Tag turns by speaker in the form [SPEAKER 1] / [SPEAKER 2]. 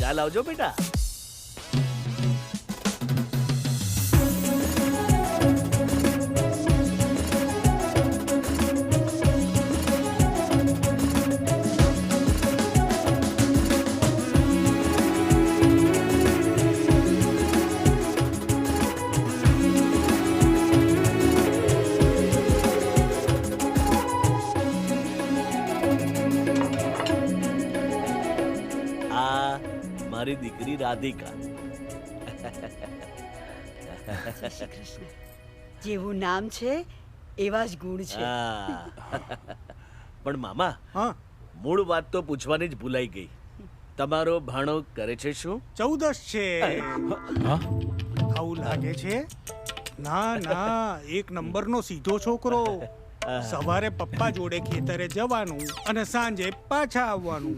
[SPEAKER 1] ખ્યાલ આવજો બેટા. મારી દીકરી રાધિકા.
[SPEAKER 2] જેવું નામ છે એવા જ ગુણ છે.
[SPEAKER 1] પણ મામા,
[SPEAKER 3] હા,
[SPEAKER 1] મૂળ વાત તો પૂછવાની જ ભૂલાઈ ગઈ. તમારો ભાણો કરે છે શું?
[SPEAKER 3] 14 છે. આવું લાગે છે? ના ના, એક નંબરનો સીધો છોકરો. સવારે પપ્પા જોડે ખેતરે જવાનું અને સાંજે પાછા આવવાનું.